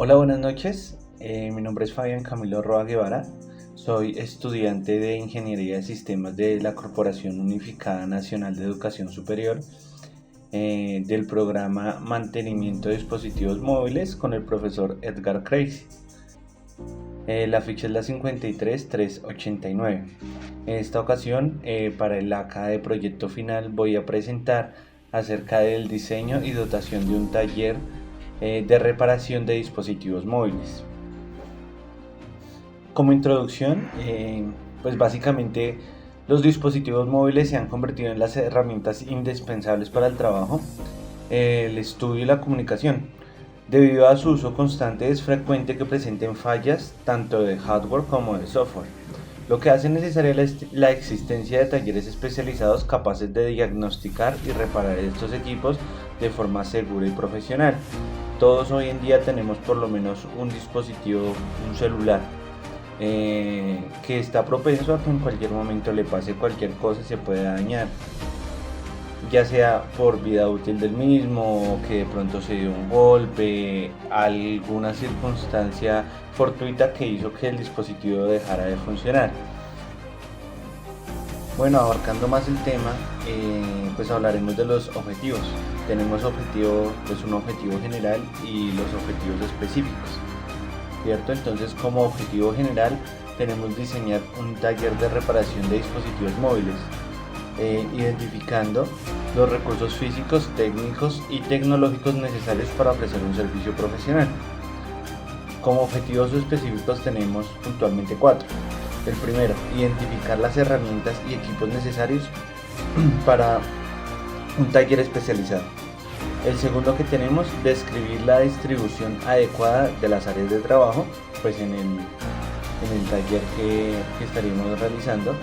Hola, buenas noches. Mi nombre es Fabián Camilo Roa Guevara. Soy estudiante de Ingeniería de Sistemas de la Corporación Unificada Nacional de Educación Superior, del programa Mantenimiento de Dispositivos Móviles con el profesor Edgar Crazy. La ficha es la 53389. En esta ocasión, para el ACA de proyecto final, voy a presentar acerca del diseño y dotación de un taller de reparación de dispositivos móviles. Como introducción, pues básicamente los dispositivos móviles se han convertido en las herramientas indispensables para el trabajo, el estudio y la comunicación. Debido a su uso constante, es frecuente que presenten fallas tanto de hardware como de software, lo que hace necesaria la existencia de talleres especializados capaces de diagnosticar y reparar estos equipos de forma segura y profesional. Todos hoy en día tenemos por lo menos un dispositivo, un celular, que está propenso a que en cualquier momento le pase cualquier cosa y se pueda dañar, ya sea por vida útil del mismo, o que de pronto se dio un golpe, alguna circunstancia fortuita que hizo que el dispositivo dejara de funcionar. Bueno, abarcando más el tema, pues hablaremos de los objetivos. Tenemos un objetivo general y los objetivos específicos, ¿cierto? Entonces, como objetivo general tenemos diseñar un taller de reparación de dispositivos móviles, identificando los recursos físicos, técnicos y tecnológicos necesarios para ofrecer un servicio profesional. Como objetivos específicos tenemos puntualmente 4. El primero, identificar las herramientas y equipos necesarios para un taller especializado. El segundo que tenemos, describir la distribución adecuada de las áreas de trabajo, pues en el taller que estaríamos realizando.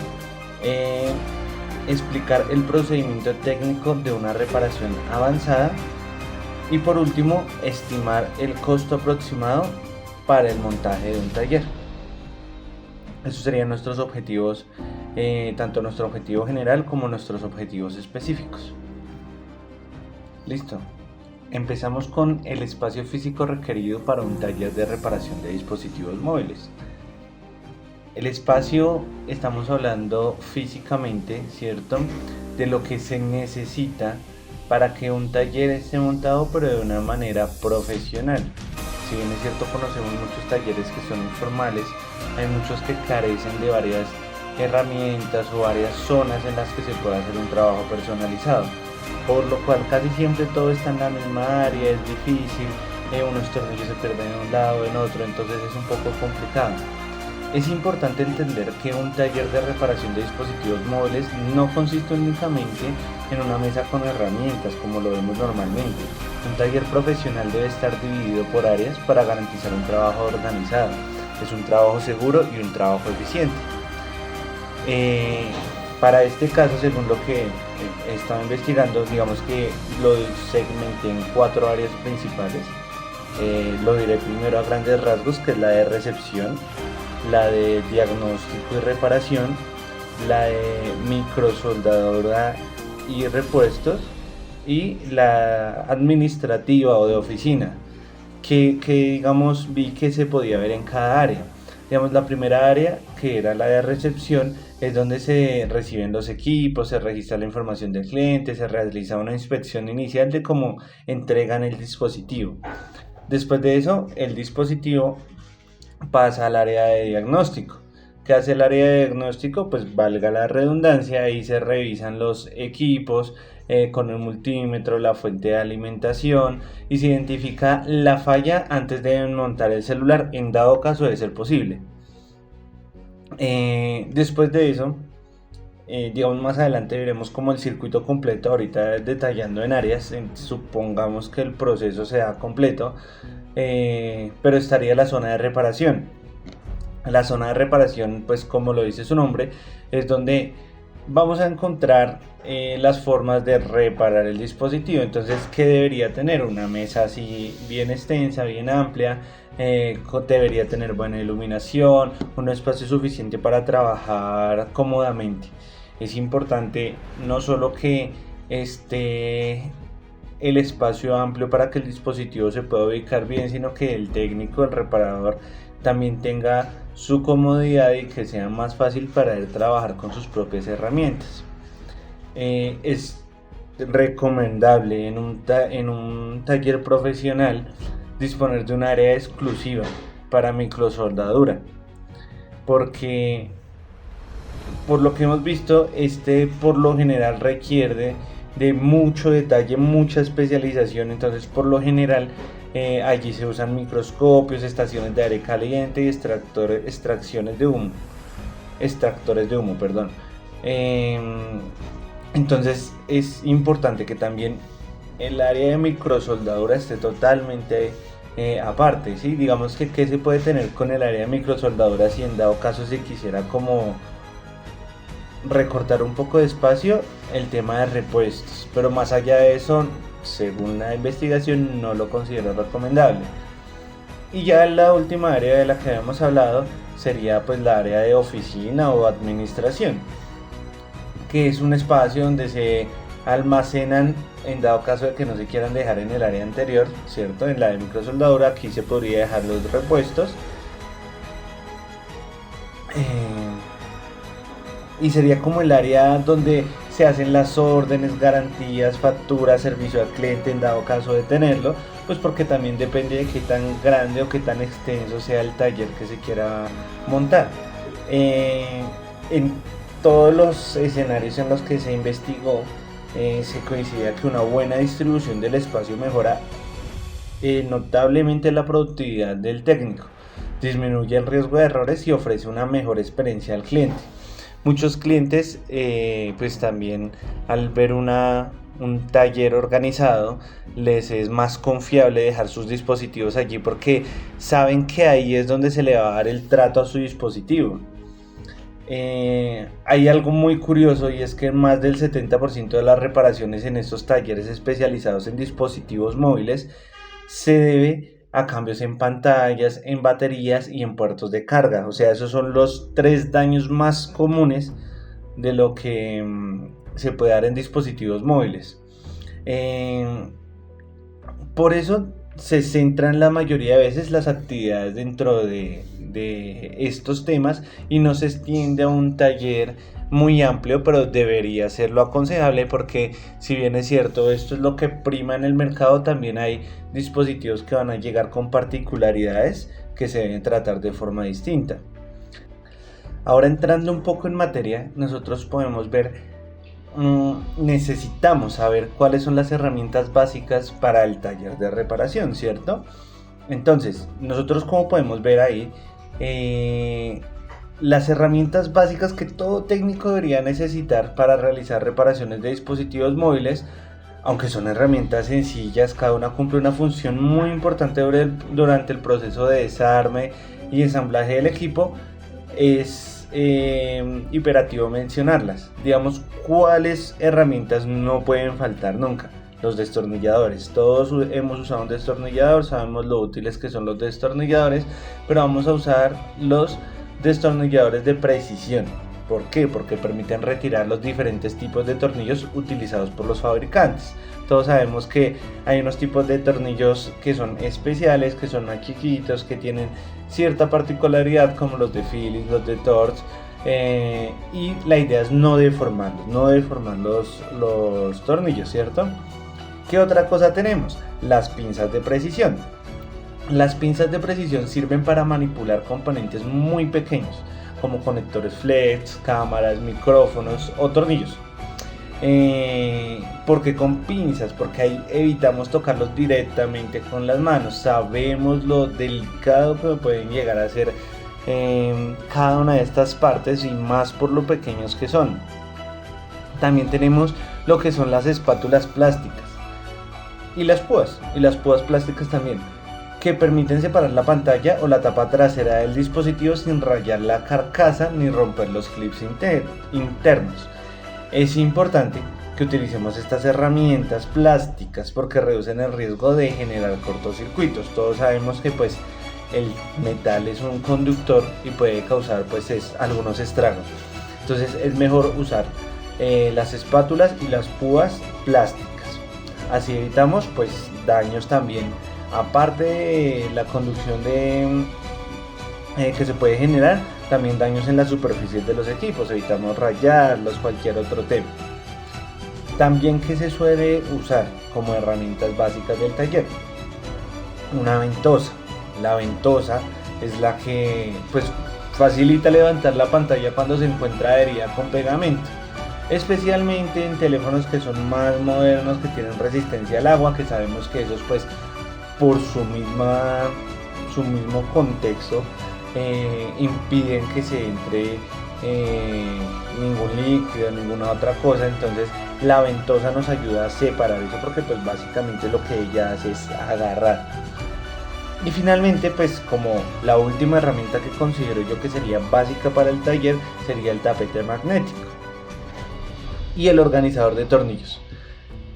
Explicar el procedimiento técnico de una reparación avanzada. Y por último, estimar el costo aproximado para el montaje de un taller. Esos serían nuestros objetivos, tanto nuestro objetivo general como nuestros objetivos específicos. Listo. Empezamos con el espacio físico requerido para un taller de reparación de dispositivos móviles. El espacio, estamos hablando físicamente, ¿cierto?, de lo que se necesita para que un taller esté montado, pero de una manera profesional. Si bien es cierto, conocemos muchos talleres que son informales, hay muchos que carecen de varias herramientas o varias zonas en las que se puede hacer un trabajo personalizado, por lo cual casi siempre todo está en la misma área, es difícil, unos tornillos se pierden en un lado, en otro, entonces es un poco complicado. Es importante entender que un taller de reparación de dispositivos móviles no consiste únicamente en una mesa con herramientas como lo vemos normalmente. Un taller profesional debe estar dividido por áreas para garantizar un trabajo organizado. Es un trabajo seguro y un trabajo eficiente. Para este caso, según lo que he estado investigando, digamos que lo segmenté en 4 áreas principales. Lo diré primero a grandes rasgos, que es la de recepción, la de diagnóstico y reparación, la de microsoldadura y repuestos, y la administrativa o de oficina, que digamos vi que se podía ver en cada área. Digamos, la primera área, que era la de recepción, es donde se reciben los equipos, se registra la información del cliente, se realiza una inspección inicial de cómo entregan el dispositivo. Después de eso, el dispositivo pasa al área de diagnóstico. ¿Qué hace el área de diagnóstico? Pues valga la redundancia, ahí se revisan los equipos con el multímetro, la fuente de alimentación, y se identifica la falla antes de montar el celular, en dado caso de ser posible. Después de eso, digamos, más adelante veremos como el circuito completo, ahorita detallando en áreas, supongamos que el proceso sea completo, pero estaría la zona de reparación. La zona de reparación, pues como lo dice su nombre, es donde vamos a encontrar las formas de reparar el dispositivo. Entonces, ¿qué debería tener? Una mesa así bien extensa, bien amplia, debería tener buena iluminación, un espacio suficiente para trabajar cómodamente. Es importante no solo que esté el espacio amplio para que el dispositivo se pueda ubicar bien, sino que el técnico, el reparador, también tenga su comodidad y que sea más fácil para él trabajar con sus propias herramientas. Es recomendable en un taller profesional disponer de un área exclusiva para microsoldadura, porque por lo que hemos visto, por lo general requiere de mucho detalle, mucha especialización. Entonces por lo general allí se usan microscopios, estaciones de aire caliente y extractores de humo, perdón. Entonces es importante que también el área de microsoldadura esté totalmente aparte, ¿sí? Digamos que ¿qué se puede tener con el área de microsoldadura si en dado caso se quisiera como recortar un poco de espacio? El tema de repuestos, pero más allá de eso, según la investigación, no lo considero recomendable. Y ya la última área de la que habíamos hablado sería pues la área de oficina o administración, que es un espacio donde se almacenan, en dado caso de que no se quieran dejar en el área anterior, ¿cierto? En la de microsoldadura aquí se podría dejar los repuestos. Y sería como el área donde se hacen las órdenes, garantías, facturas, servicio al cliente en dado caso de tenerlo, pues porque también depende de qué tan grande o qué tan extenso sea el taller que se quiera montar. En todos los escenarios en los que se investigó, se coincidía que una buena distribución del espacio mejora notablemente la productividad del técnico, disminuye el riesgo de errores y ofrece una mejor experiencia al cliente. Muchos clientes pues también al ver un taller organizado les es más confiable dejar sus dispositivos allí porque saben que ahí es donde se le va a dar el trato a su dispositivo. Hay algo muy curioso y es que más del 70% de las reparaciones en estos talleres especializados en dispositivos móviles se debe a cambios en pantallas, en baterías y en puertos de carga. O sea, esos son los 3 daños más comunes de lo que se puede dar en dispositivos móviles. Por eso se centran la mayoría de veces las actividades dentro de estos temas y no se extiende a un taller muy amplio, pero debería ser lo aconsejable porque si bien es cierto esto es lo que prima en el mercado, también hay dispositivos que van a llegar con particularidades que se deben tratar de forma distinta. Ahora entrando un poco en materia, nosotros podemos ver necesitamos saber cuáles son las herramientas básicas para el taller de reparación, ¿cierto? Entonces, nosotros como podemos ver ahí, las herramientas básicas que todo técnico debería necesitar para realizar reparaciones de dispositivos móviles, aunque son herramientas sencillas, cada una cumple una función muy importante durante el proceso de desarme y ensamblaje del equipo, es imperativo mencionarlas. Digamos, ¿cuáles herramientas no pueden faltar nunca? Los destornilladores. Todos hemos usado un destornillador, sabemos lo útiles que son los destornilladores, pero vamos a usar los destornilladores de precisión. ¿Por qué? Porque permiten retirar los diferentes tipos de tornillos utilizados por los fabricantes. Todos sabemos que hay unos tipos de tornillos que son especiales, que son más chiquitos, que tienen cierta particularidad, como los de Phillips, los de Torx, y la idea es no deformarlos, los tornillos, ¿cierto? ¿Qué otra cosa tenemos? Las pinzas de precisión. Las pinzas de precisión sirven para manipular componentes muy pequeños, como conectores flex, cámaras, micrófonos o tornillos. ¿Por qué con pinzas? Porque ahí evitamos tocarlos directamente con las manos. Sabemos lo delicado que pueden llegar a ser cada una de estas partes y más por lo pequeños que son. También tenemos lo que son las espátulas plásticas y las púas plásticas también, que permiten separar la pantalla o la tapa trasera del dispositivo sin rayar la carcasa ni romper los clips internos. Es importante que utilicemos estas herramientas plásticas porque reducen el riesgo de generar cortocircuitos. Todos sabemos que pues el metal es un conductor y puede causar algunos estragos. Entonces es mejor usar las espátulas y las púas plásticas. Así evitamos pues daños también, aparte de la conducción que se puede generar, también daños en las superficies de los equipos, evitamos rayarlos, cualquier otro tema. También que se suele usar como herramientas básicas del taller, una ventosa. La ventosa es la que pues facilita levantar la pantalla cuando se encuentra adherida con pegamento, especialmente en teléfonos que son más modernos, que tienen resistencia al agua, que sabemos que esos pues por su mismo contexto impiden que se entre ningún líquido, ninguna otra cosa. Entonces la ventosa nos ayuda a separar eso, porque pues básicamente lo que ella hace es agarrar. Y finalmente, pues como la última herramienta que considero yo que sería básica para el taller, sería el tapete magnético y el organizador de tornillos.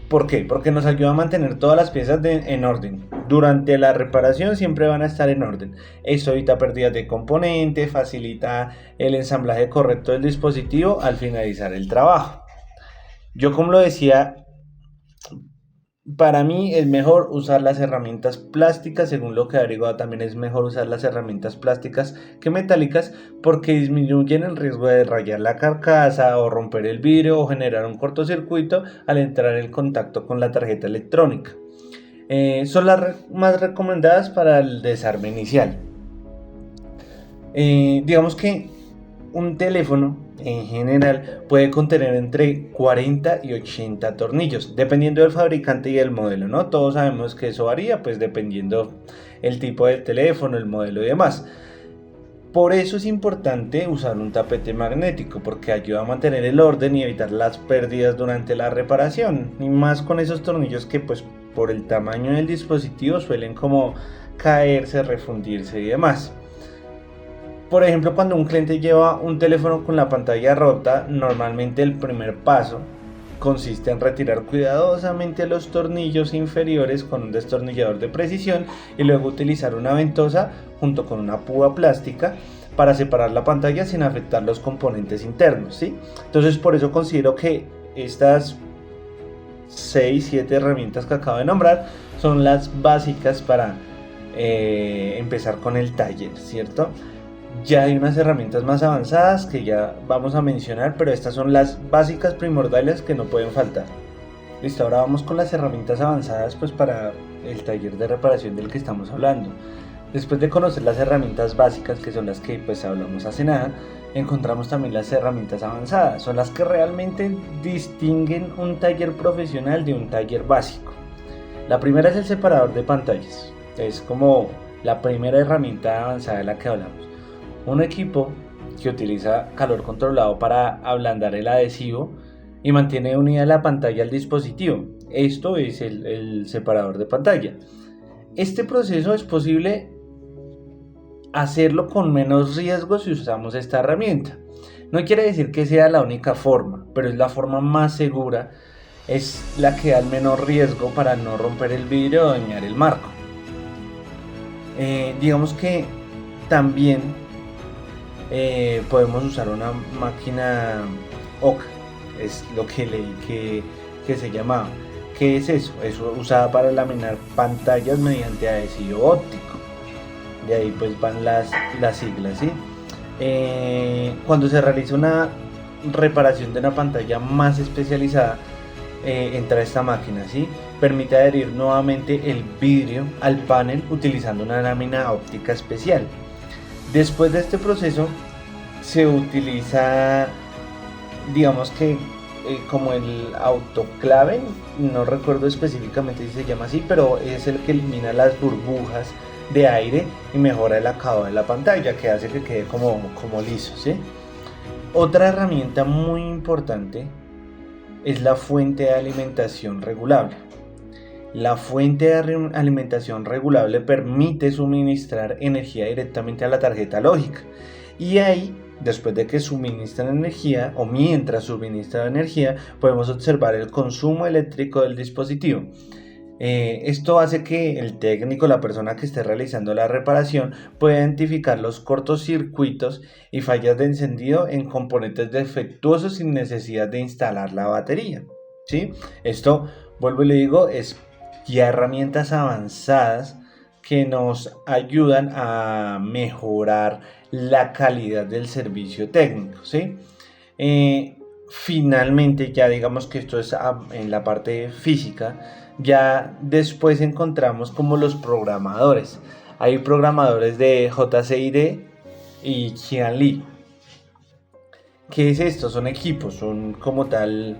¿Por qué? Porque nos ayuda a mantener todas las piezas en orden. Durante la reparación siempre van a estar en orden. Esto evita pérdidas de componentes, facilita el ensamblaje correcto del dispositivo al finalizar el trabajo. Yo, como lo decía, para mí es mejor usar las herramientas plásticas. Según lo que he averiguado, también es mejor usar las herramientas plásticas que metálicas, porque disminuyen el riesgo de rayar la carcasa o romper el vidrio o generar un cortocircuito al entrar en contacto con la tarjeta electrónica. Son las más recomendadas para el desarme inicial. Digamos que un teléfono en general puede contener entre 40 y 80 tornillos, dependiendo del fabricante y el modelo, ¿no? Todos sabemos que eso varía, pues dependiendo el tipo de teléfono, el modelo y demás. Por eso es importante usar un tapete magnético, porque ayuda a mantener el orden y evitar las pérdidas durante la reparación, y más con esos tornillos que pues por el tamaño del dispositivo suelen como caerse, refundirse y demás. Por ejemplo, cuando un cliente lleva un teléfono con la pantalla rota, normalmente el primer paso consiste en retirar cuidadosamente los tornillos inferiores con un destornillador de precisión y luego utilizar una ventosa junto con una púa plástica para separar la pantalla sin afectar los componentes internos, ¿sí? Entonces, por eso considero que estas 6-7 herramientas que acabo de nombrar son las básicas para empezar con el taller, ¿cierto? Ya hay unas herramientas más avanzadas que ya vamos a mencionar, pero estas son las básicas primordiales que no pueden faltar. Listo, ahora vamos con las herramientas avanzadas pues para el taller de reparación del que estamos hablando. Después de conocer las herramientas básicas, que son las que pues hablamos hace nada, encontramos también las herramientas avanzadas. Son las que realmente distinguen un taller profesional de un taller básico. La primera es el separador de pantallas. Es como la primera herramienta avanzada de la que hablamos. Un equipo que utiliza calor controlado para ablandar el adhesivo y mantiene unida la pantalla al dispositivo. Esto es el separador de pantalla. Este proceso es posible hacerlo con menos riesgo si usamos esta herramienta. No quiere decir que sea la única forma, pero es la forma más segura, es la que da el menor riesgo para no romper el vidrio o dañar el marco. Digamos que también podemos usar una máquina OCA, es lo que leí que se llamaba. ¿Qué es eso? Es usada para laminar pantallas mediante adhesivo óptico. De ahí pues van las siglas, ¿sí? Cuando se realiza una reparación de una pantalla más especializada, entra esta máquina, ¿sí? Permite adherir nuevamente el vidrio al panel utilizando una lámina óptica especial. Después de este proceso se utiliza, digamos que como el autoclave, no recuerdo específicamente si se llama así, pero es el que elimina las burbujas de aire y mejora el acabado de la pantalla, que hace que quede como liso, ¿sí? Otra herramienta muy importante es la fuente de alimentación regulable. La fuente de alimentación regulable permite suministrar energía directamente a la tarjeta lógica, y ahí, después de que suministran energía o mientras suministran energía, podemos observar el consumo eléctrico del dispositivo. Esto hace que el técnico, la persona que esté realizando la reparación, pueda identificar los cortocircuitos y fallas de encendido en componentes defectuosos sin necesidad de instalar la batería, ¿sí? Esto vuelvo y le digo, es ya herramientas avanzadas que nos ayudan a mejorar la calidad del servicio técnico, ¿sí? Finalmente, ya digamos que esto es en la parte física, ya después encontramos como los programadores. Hay programadores de JCID y Qianli. ¿Qué es esto? Son equipos, son como tal,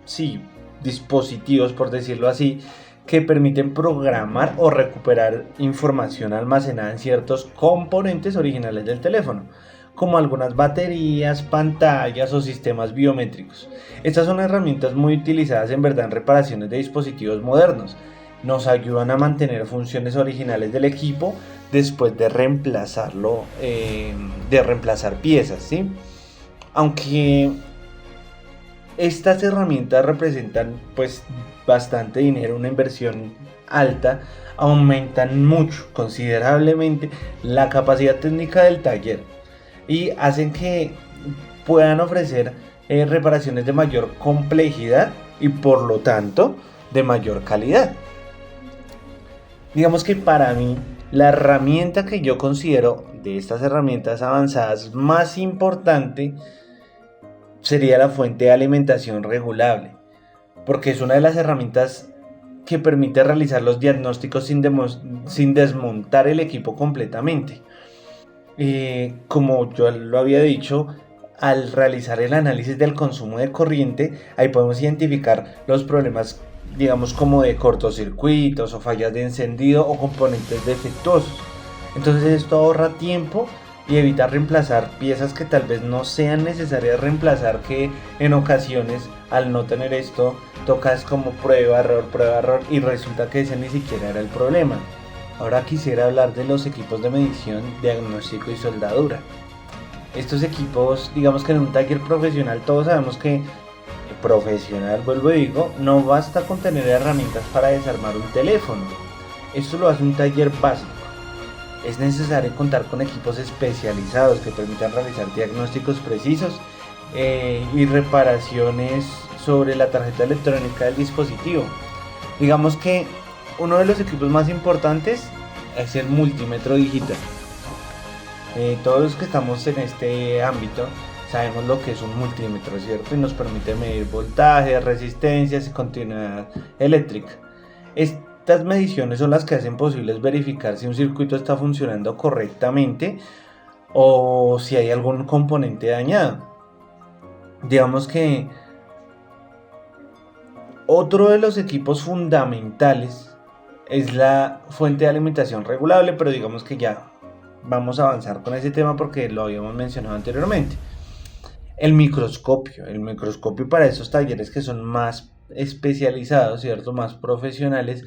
sí, dispositivos, por decirlo así, que permiten programar o recuperar información almacenada en ciertos componentes originales del teléfono, como algunas baterías, pantallas o sistemas biométricos. Estas son herramientas muy utilizadas en verdad en reparaciones de dispositivos modernos. Nos ayudan a mantener funciones originales del equipo después de reemplazarlo, de reemplazar piezas, ¿sí? Aunque estas herramientas representan pues bastante dinero, una inversión alta, aumentan mucho, considerablemente, la capacidad técnica del taller y hacen que puedan ofrecer reparaciones de mayor complejidad y por lo tanto de mayor calidad. Digamos que para mí la herramienta que yo considero de estas herramientas avanzadas más importante sería la fuente de alimentación regulable, porque es una de las herramientas que permite realizar los diagnósticos sin desmontar el equipo completamente. Como yo lo había dicho, al realizar el análisis del consumo de corriente, ahí podemos identificar los problemas, digamos, como de cortocircuitos o fallas de encendido o componentes defectuosos. Entonces esto ahorra tiempo y evita reemplazar piezas que tal vez no sean necesarias reemplazar, que en ocasiones al no tener esto tocas como prueba, error y resulta que ese ni siquiera era el problema. Ahora quisiera hablar de los equipos de medición, diagnóstico y soldadura. Estos equipos, digamos que en un taller profesional todos sabemos que profesional, vuelvo y digo, no basta con tener herramientas para desarmar un teléfono. Esto lo hace un taller básico. Es necesario contar con equipos especializados que permitan realizar diagnósticos precisos y reparaciones sobre la tarjeta electrónica del dispositivo. Digamos que uno de los equipos más importantes es el multímetro digital. Todos los que estamos en este ámbito sabemos lo que es un multímetro, ¿cierto? Y nos permite medir voltaje, resistencias y continuidad eléctrica. Estas mediciones son las que hacen posible verificar si un circuito está funcionando correctamente o si hay algún componente dañado. Digamos que otro de los equipos fundamentales es la fuente de alimentación regulable, pero digamos que ya vamos a avanzar con ese tema porque lo habíamos mencionado anteriormente. El microscopio para esos talleres que son más especializados, ¿cierto? Más profesionales,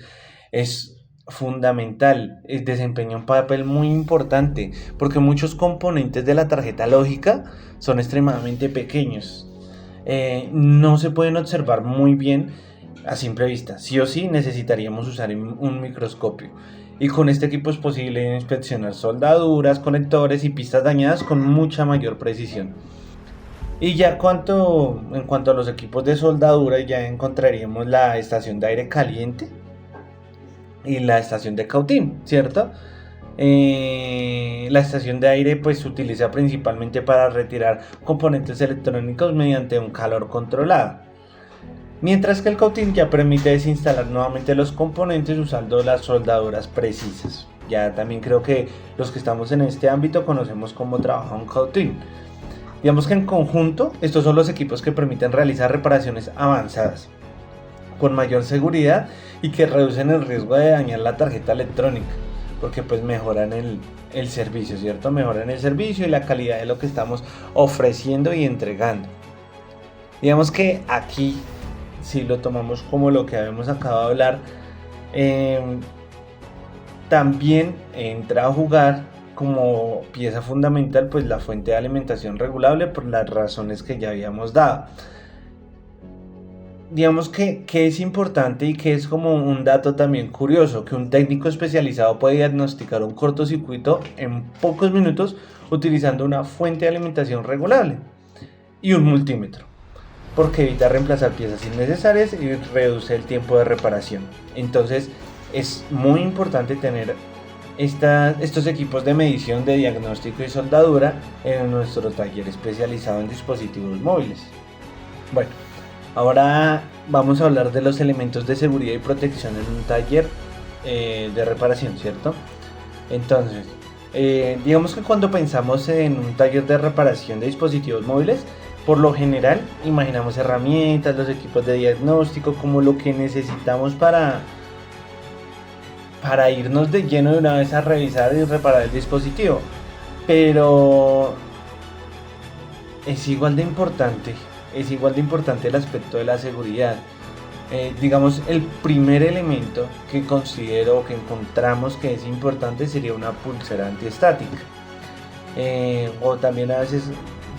es fundamental, desempeña un papel muy importante porque muchos componentes de la tarjeta lógica son extremadamente pequeños. No se pueden observar muy bien a simple vista. Sí o sí necesitaríamos usar un microscopio. Y con este equipo es posible inspeccionar soldaduras, conectores y pistas dañadas con mucha mayor precisión. Y ya en cuanto a los equipos de soldadura, ya encontraríamos la estación de aire caliente y la estación de cautín, ¿cierto? La estación de aire pues se utiliza principalmente para retirar componentes electrónicos mediante un calor controlado, mientras que el cautín ya permite desinstalar nuevamente los componentes usando las soldaduras precisas. Ya también creo que los que estamos en este ámbito conocemos cómo trabaja un cautín. Digamos que en conjunto estos son los equipos que permiten realizar reparaciones avanzadas con mayor seguridad y que reducen el riesgo de dañar la tarjeta electrónica, porque pues mejoran el servicio, ¿cierto? Mejoran el servicio y la calidad de lo que estamos ofreciendo y entregando. Digamos que aquí, si lo tomamos como lo que habíamos acabado de hablar, también entra a jugar como pieza fundamental pues la fuente de alimentación regulable por las razones que ya habíamos dado. Digamos que es importante y que es como un dato también curioso, que un técnico especializado puede diagnosticar un cortocircuito en pocos minutos utilizando una fuente de alimentación regulable y un multímetro. porque evita reemplazar piezas innecesarias y reduce el tiempo de reparación. Entonces es muy importante tener estos equipos de medición, de diagnóstico y soldadura en nuestro taller especializado en dispositivos móviles. Bueno, ahora vamos a hablar de los elementos de seguridad y protección en un taller de reparación, ¿cierto? Entonces, digamos que cuando pensamos en un taller de reparación de dispositivos móviles, por lo general imaginamos herramientas, los equipos de diagnóstico como lo que necesitamos para irnos de lleno de una vez a revisar y reparar el dispositivo. Pero es igual de importante el aspecto de la seguridad. Digamos, el primer elemento que considero, que encontramos que es importante, sería una pulsera antiestática, o también a veces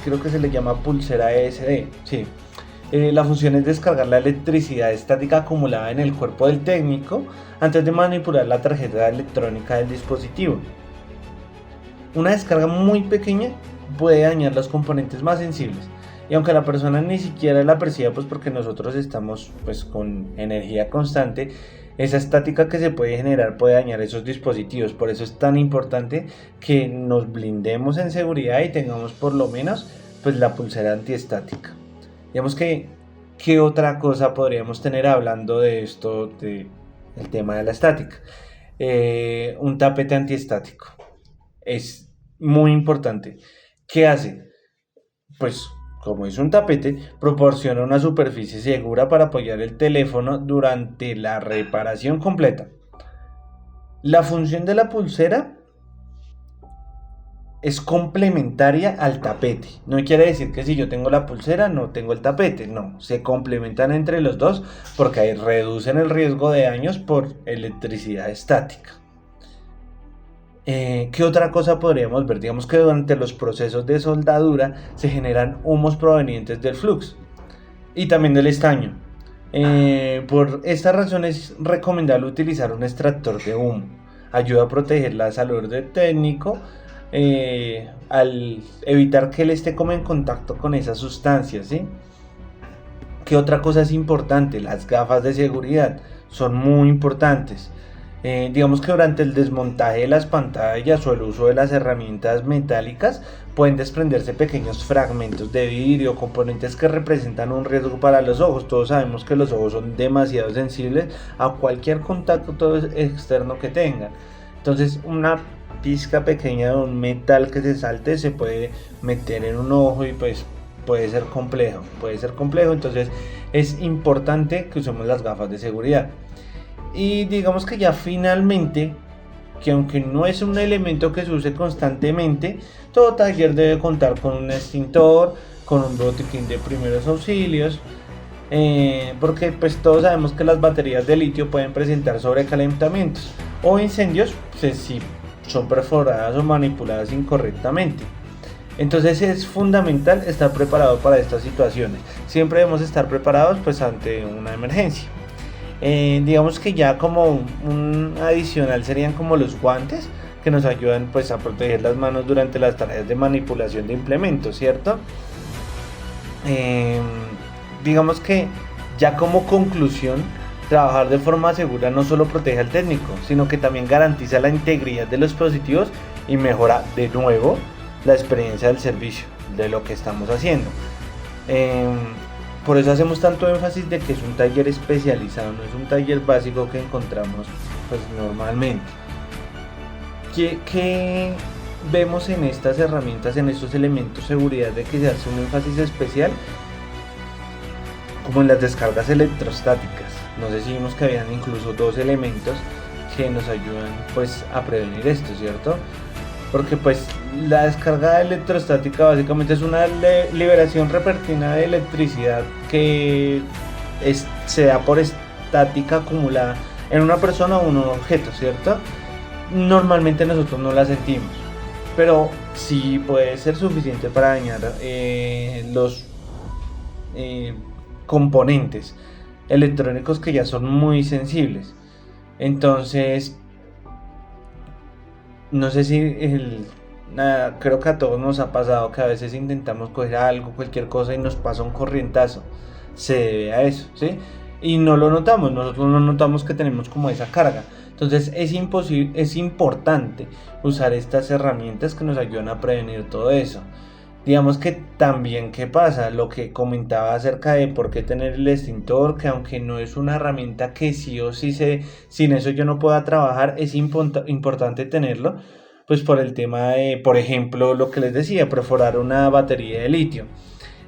creo que se le llama pulsera ESD. Sí. La función es descargar la electricidad estática acumulada en el cuerpo del técnico antes de manipular la tarjeta electrónica del dispositivo. Una descarga muy pequeña puede dañar los componentes más sensibles, y aunque la persona ni siquiera la perciba, pues porque nosotros estamos pues con energía constante, esa estática que se puede generar puede dañar esos dispositivos. Por eso es tan importante que nos blindemos en seguridad y tengamos por lo menos pues la pulsera antiestática. Digamos que, ¿qué otra cosa podríamos tener hablando de esto, del tema de la estática? Un tapete antiestático es muy importante. ¿Qué hace? Pues como es un tapete, proporciona una superficie segura para apoyar el teléfono durante la reparación completa. La función de la pulsera es complementaria al tapete. No quiere decir que si yo tengo la pulsera no tengo el tapete. No, se complementan entre los dos porque ahí reducen el riesgo de daños por electricidad estática. ¿Qué otra cosa podríamos ver? Digamos que durante los procesos de soldadura se generan humos provenientes del flux y también del estaño. Por esta razón es recomendable utilizar un extractor de humo. Ayuda a proteger la salud del técnico al evitar que él esté como en contacto con esas sustancias, ¿sí? ¿Qué otra cosa es importante? Las gafas de seguridad son muy importantes. Digamos que durante el desmontaje de las pantallas o el uso de las herramientas metálicas pueden desprenderse pequeños fragmentos de vidrio, componentes que representan un riesgo para los ojos. Todos sabemos que los ojos son demasiado sensibles a cualquier contacto externo que tengan. Entonces una pizca pequeña de un metal que se salte se puede meter en un ojo y pues puede ser complejo. Entonces es importante que usemos las gafas de seguridad. Y digamos que ya finalmente, que aunque no es un elemento que se use constantemente, todo taller debe contar con un extintor, con un botiquín de primeros auxilios, porque pues todos sabemos que las baterías de litio pueden presentar sobrecalentamientos o incendios pues, si son perforadas o manipuladas incorrectamente. Entonces es fundamental estar preparado para estas situaciones. Siempre debemos estar preparados pues ante una emergencia. Digamos que ya como un adicional serían como los guantes que nos ayudan pues a proteger las manos durante las tareas de manipulación de implementos, ¿cierto? Digamos que ya como conclusión, trabajar de forma segura no solo protege al técnico, sino que también garantiza la integridad de los dispositivos y mejora de nuevo la experiencia del servicio, de lo que estamos haciendo. Por eso hacemos tanto énfasis de que es un taller especializado, no es un taller básico que encontramos pues normalmente. ¿Qué vemos en estas herramientas, en estos elementos de seguridad de que se hace un énfasis especial? Como en las descargas electrostáticas. No sé si vimos que habían incluso dos elementos que nos ayudan pues a prevenir esto, ¿cierto? Porque pues la descarga electrostática básicamente es una liberación repentina de electricidad que se da por estática acumulada en una persona o en un objeto, ¿cierto? Normalmente nosotros no la sentimos, pero sí puede ser suficiente para dañar los componentes electrónicos que ya son muy sensibles. Entonces no sé si Creo que a todos nos ha pasado que a veces intentamos coger algo, cualquier cosa y nos pasa un corrientazo. Se debe a eso, ¿sí? Y no lo notamos, nosotros no notamos que tenemos como esa carga. Entonces es importante usar estas herramientas que nos ayudan a prevenir todo eso. Digamos que también, ¿qué pasa? Lo que comentaba acerca de por qué tener el extintor, que aunque no es una herramienta que sí o sí sin eso yo no pueda trabajar, es importante tenerlo, pues por el tema de, por ejemplo, lo que les decía, perforar una batería de litio.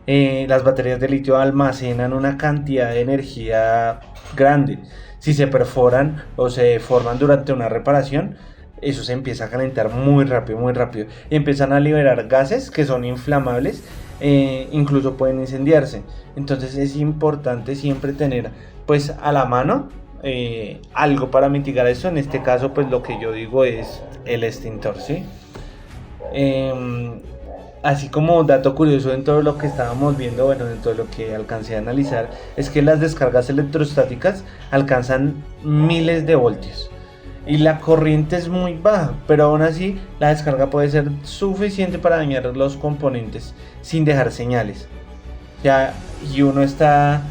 Las baterías de litio almacenan una cantidad de energía grande. Si se perforan o se deforman durante una reparación, eso se empieza a calentar muy rápido, muy rápido. Y empiezan a liberar gases que son inflamables, incluso pueden incendiarse. Entonces es importante siempre tener pues a la mano algo para mitigar eso. En este caso pues lo que yo digo es el extintor, ¿sí? Así como dato curioso en todo lo que estábamos viendo, bueno, en todo lo que alcancé a analizar, es que las descargas electrostáticas alcanzan miles de voltios y la corriente es muy baja, pero aún así la descarga puede ser suficiente para dañar los componentes sin dejar señales. Ya, y uno está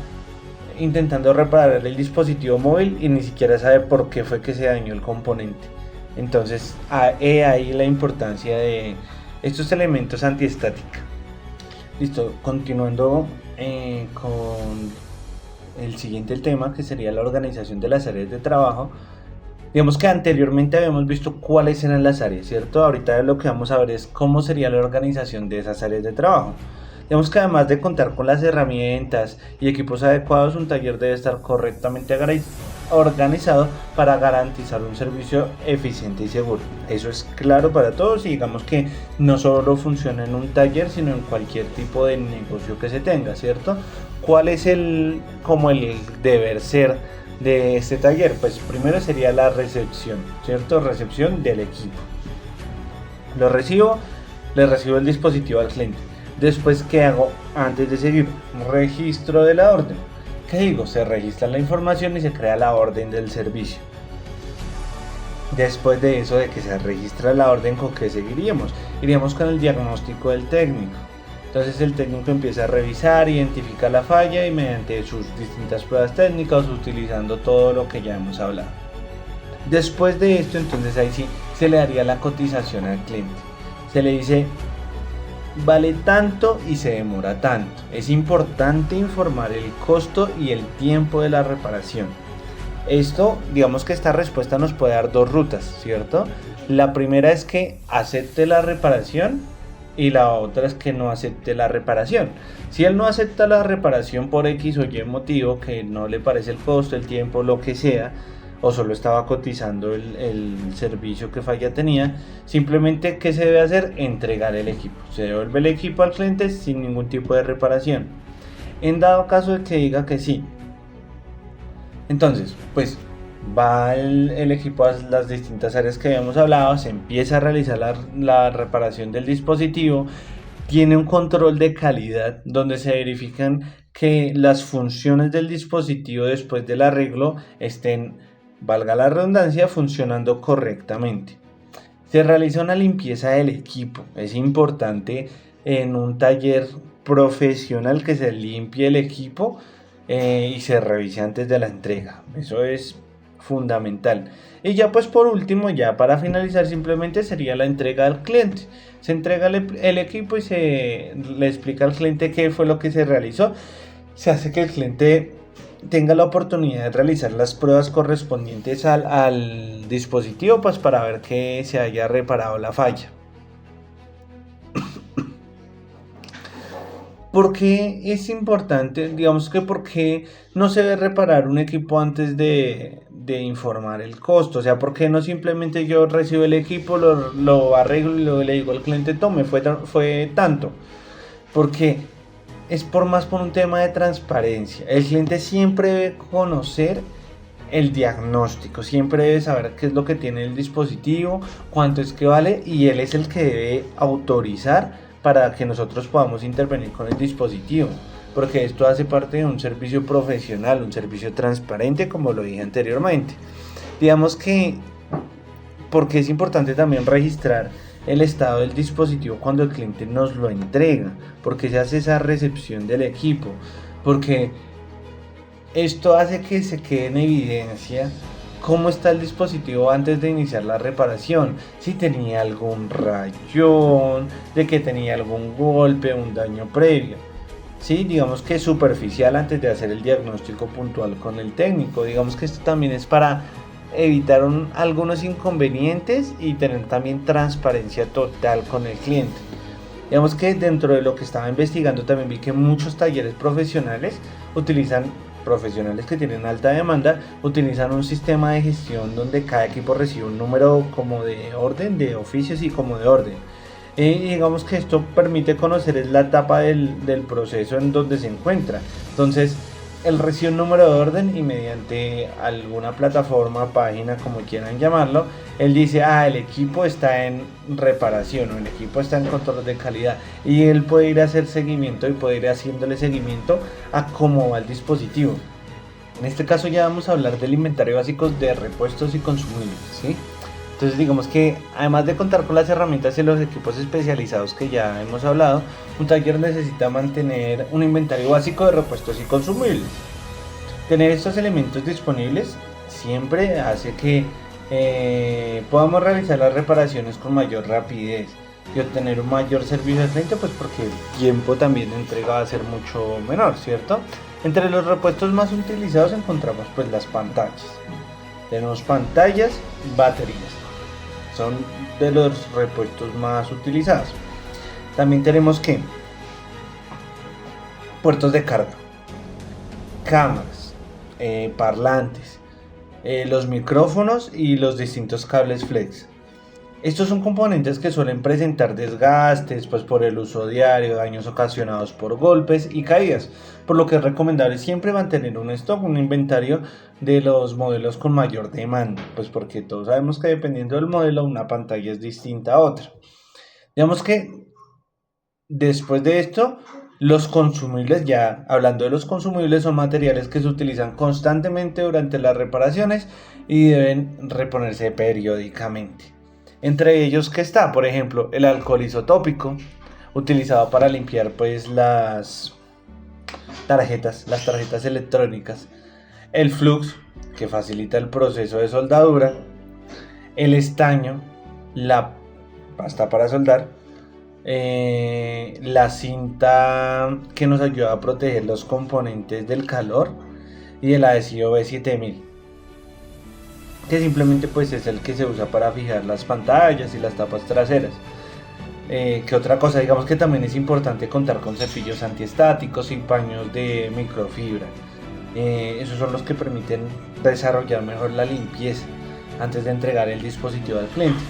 intentando reparar el dispositivo móvil y ni siquiera sabe por qué fue que se dañó el componente. Entonces, ahí la importancia de estos elementos antiestática. Listo, continuando con el siguiente tema, que sería la organización de las áreas de trabajo. Digamos que anteriormente habíamos visto cuáles eran las áreas, ¿cierto? Ahorita lo que vamos a ver es cómo sería la organización de esas áreas de trabajo. Digamos que además de contar con las herramientas y equipos adecuados, un taller debe estar correctamente organizado para garantizar un servicio eficiente y seguro. Eso es claro para todos y digamos que no solo funciona en un taller, sino en cualquier tipo de negocio que se tenga, ¿cierto? ¿Cuál es el deber ser de este taller? Pues primero sería la recepción, ¿cierto? Recepción del equipo. Le recibo el dispositivo al cliente. Después, ¿qué hago antes de seguir? Registro de la orden. ¿Qué digo? Se registra la información y se crea la orden del servicio. Después de eso, de que se registra la orden, ¿con qué seguiríamos? Iríamos con el diagnóstico del técnico. Entonces el técnico empieza a revisar, identifica la falla y mediante sus distintas pruebas técnicas, utilizando todo lo que ya hemos hablado. Después de esto, entonces ahí sí se le daría la cotización al cliente. Se le dice, vale tanto y se demora tanto. Es importante informar el costo y el tiempo de la reparación. Esto, digamos que esta respuesta nos puede dar dos rutas, ¿cierto? La primera es que acepte la reparación y la otra es que no acepte la reparación. Si él no acepta la reparación por X o Y motivo, que no le parece el costo, el tiempo, lo que sea, o solo estaba cotizando el servicio que falla tenía, simplemente ¿qué se debe hacer? Entregar el equipo. Se devuelve el equipo al cliente sin ningún tipo de reparación. En dado caso de que diga que sí, entonces pues va el equipo a las distintas áreas que habíamos hablado, se empieza a realizar la reparación del dispositivo, tiene un control de calidad donde se verifican que las funciones del dispositivo después del arreglo estén, valga la redundancia, funcionando correctamente. Se realiza una limpieza del equipo. Es importante en un taller profesional que se limpie el equipo y se revise antes de la entrega. Eso es fundamental. Y ya pues por último, ya para finalizar, simplemente sería la entrega al cliente. Se entrega el equipo y se le explica al cliente qué fue lo que se realizó. Se hace que el cliente tenga la oportunidad de realizar las pruebas correspondientes al dispositivo, pues para ver que se haya reparado la falla. ¿Por qué es importante? Digamos que ¿por qué no se debe reparar un equipo antes de informar el costo? O sea, ¿por qué no simplemente yo recibo el equipo, lo arreglo y luego le digo al cliente, tome, fue tanto? Porque es por un tema de transparencia. El cliente siempre debe conocer el diagnóstico, siempre debe saber qué es lo que tiene el dispositivo, cuánto es que vale, y él es el que debe autorizar para que nosotros podamos intervenir con el dispositivo, porque esto hace parte de un servicio profesional, un servicio transparente, como lo dije anteriormente. Digamos que porque es importante también registrar el estado del dispositivo cuando el cliente nos lo entrega, porque se hace esa recepción del equipo, porque esto hace que se quede en evidencia cómo está el dispositivo antes de iniciar la reparación, si tenía algún rayón, de que tenía algún golpe, un daño previo. Sí, digamos que superficial antes de hacer el diagnóstico puntual con el técnico. Digamos que esto también es para evitar algunos inconvenientes y tener también transparencia total con el cliente. Digamos que dentro de lo que estaba investigando también vi que muchos talleres profesionales que tienen alta demanda, utilizan un sistema de gestión donde cada equipo recibe un número como de orden, de oficios y como de orden. Digamos que esto permite conocer la etapa del proceso en donde se encuentra. Entonces, él recibe un número de orden y mediante alguna plataforma, página, como quieran llamarlo, él dice, el equipo está en reparación o el equipo está en control de calidad, y él puede ir a hacer seguimiento y puede ir haciéndole seguimiento a cómo va el dispositivo. En este caso ya vamos a hablar del inventario básico de repuestos y consumibles, ¿sí? Entonces digamos que además de contar con las herramientas y los equipos especializados que ya hemos hablado, un taller necesita mantener un inventario básico de repuestos y consumibles. Tener estos elementos disponibles siempre hace que podamos realizar las reparaciones con mayor rapidez y obtener un mayor servicio al cliente, pues porque el tiempo también de entrega va a ser mucho menor, ¿cierto? Entre los repuestos más utilizados encontramos pues las pantallas. Tenemos pantallas, baterías. Son de los repuestos más utilizados. También tenemos que puertos de carga, cámaras, parlantes, los micrófonos y los distintos cables flex. Estos son componentes que suelen presentar desgastes pues por el uso diario, daños ocasionados por golpes y caídas, por lo que es recomendable siempre mantener un stock, un inventario de los modelos con mayor demanda, pues porque todos sabemos que dependiendo del modelo una pantalla es distinta a otra. Digamos que después de esto, los consumibles, ya hablando de los consumibles, son materiales que se utilizan constantemente durante las reparaciones y deben reponerse periódicamente. Entre ellos que está, por ejemplo, el alcohol isotópico, utilizado para limpiar pues las tarjetas electrónicas, el flux, que facilita el proceso de soldadura, el estaño, la pasta para soldar, la cinta que nos ayuda a proteger los componentes del calor y el adhesivo B7000, que simplemente pues es el que se usa para fijar las pantallas y las tapas traseras. Que otra cosa, digamos que también es importante contar con cepillos antiestáticos y paños de microfibra. Esos son los que permiten desarrollar mejor la limpieza antes de entregar el dispositivo al cliente.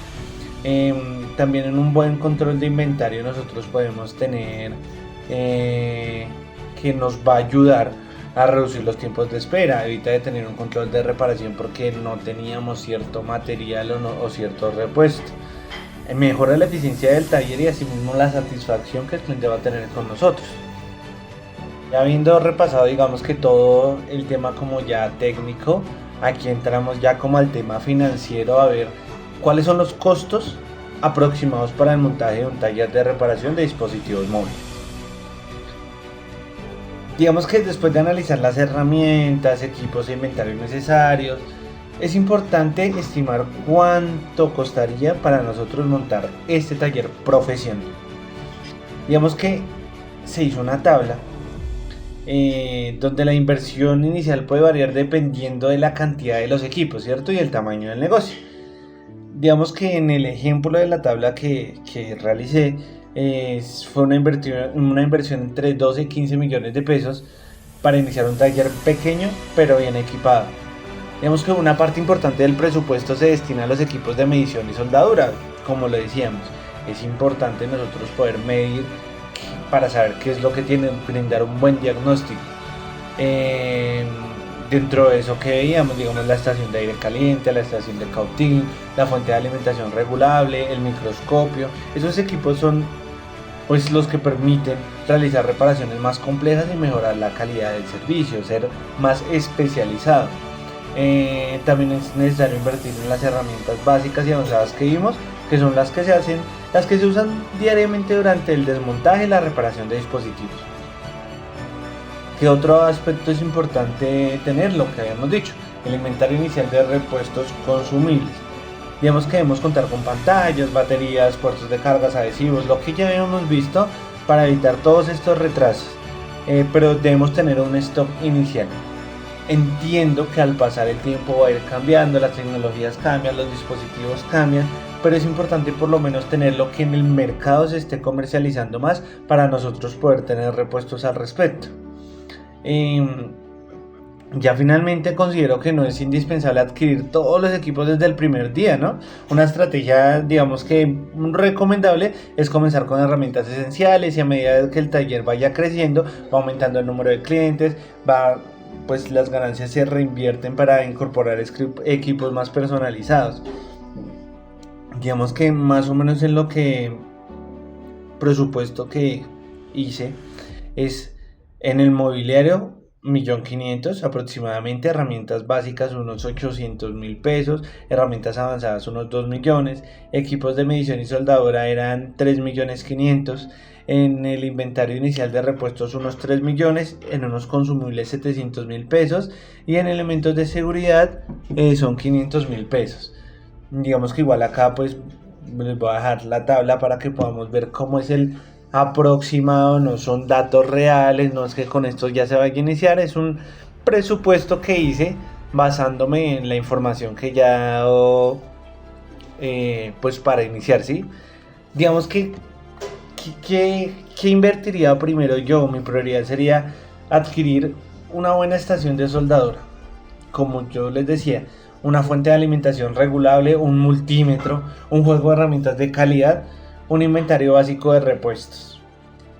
También en un buen control de inventario nosotros podemos tener que nos va a ayudar a reducir los tiempos de espera, evita de tener un control de reparación porque no teníamos cierto material o cierto repuesto. Mejora la eficiencia del taller y asimismo la satisfacción que el cliente va a tener con nosotros. Ya habiendo repasado digamos que todo el tema como ya técnico, aquí entramos ya como al tema financiero, a ver cuáles son los costos aproximados para el montaje de un taller de reparación de dispositivos móviles. Digamos que después de analizar las herramientas, equipos e inventarios necesarios, es importante estimar cuánto costaría para nosotros montar este taller profesional. Digamos que se hizo una tabla donde la inversión inicial puede variar dependiendo de la cantidad de los equipos, ¿cierto? Y el tamaño del negocio. Digamos que en el ejemplo de la tabla que realicé, fue una inversión entre 12 y 15 millones de pesos para iniciar un taller pequeño pero bien equipado. Digamos que una parte importante del presupuesto se destina a los equipos de medición y soldadura. Como lo decíamos, es importante nosotros poder medir para saber qué es lo que tiene, brindar un buen diagnóstico. Dentro de eso que veíamos, digamos, la estación de aire caliente, la estación de cautín, la fuente de alimentación regulable, el microscopio. Esos equipos son pues los que permiten realizar reparaciones más complejas y mejorar la calidad del servicio, ser más especializado. También es necesario invertir en las herramientas básicas y avanzadas que vimos, que son las que se hacen las que se usan diariamente durante el desmontaje y la reparación de dispositivos. ¿Qué otro aspecto es importante tener? Lo que habíamos dicho, el inventario inicial de repuestos consumibles. Digamos que debemos contar con pantallas, baterías, puertos de cargas, adhesivos, lo que ya habíamos visto para evitar todos estos retrasos, pero debemos tener un stock inicial. Entiendo que al pasar el tiempo va a ir cambiando, las tecnologías cambian, los dispositivos cambian, pero es importante por lo menos tener lo que en el mercado se esté comercializando más para nosotros poder tener repuestos al respecto. Ya finalmente considero que no es indispensable adquirir todos los equipos desde el primer día, ¿no? Una estrategia, digamos que recomendable, es comenzar con herramientas esenciales y a medida que el taller vaya creciendo, va aumentando el número de clientes, pues las ganancias se reinvierten para incorporar equipos más personalizados. Digamos que más o menos en lo que presupuesto que hice es en el mobiliario 1.500.000 aproximadamente, herramientas básicas unos 800.000 pesos, herramientas avanzadas unos 2 millones, equipos de medición y soldadura eran 3.500.000, en el inventario inicial de repuestos unos 3 millones, en unos consumibles 700.000 pesos y en elementos de seguridad son 500.000 pesos. Digamos que igual acá pues les voy a dejar la tabla para que podamos ver cómo es el aproximado, no son datos reales, no es que con esto ya se vaya a iniciar, es un presupuesto que hice basándome en la información que ya he dado pues para iniciar, ¿sí? Digamos que ¿qué invertiría primero yo? Mi prioridad sería adquirir una buena estación de soldadura, como yo les decía, una fuente de alimentación regulable, un multímetro, un juego de herramientas de calidad, un inventario básico de repuestos.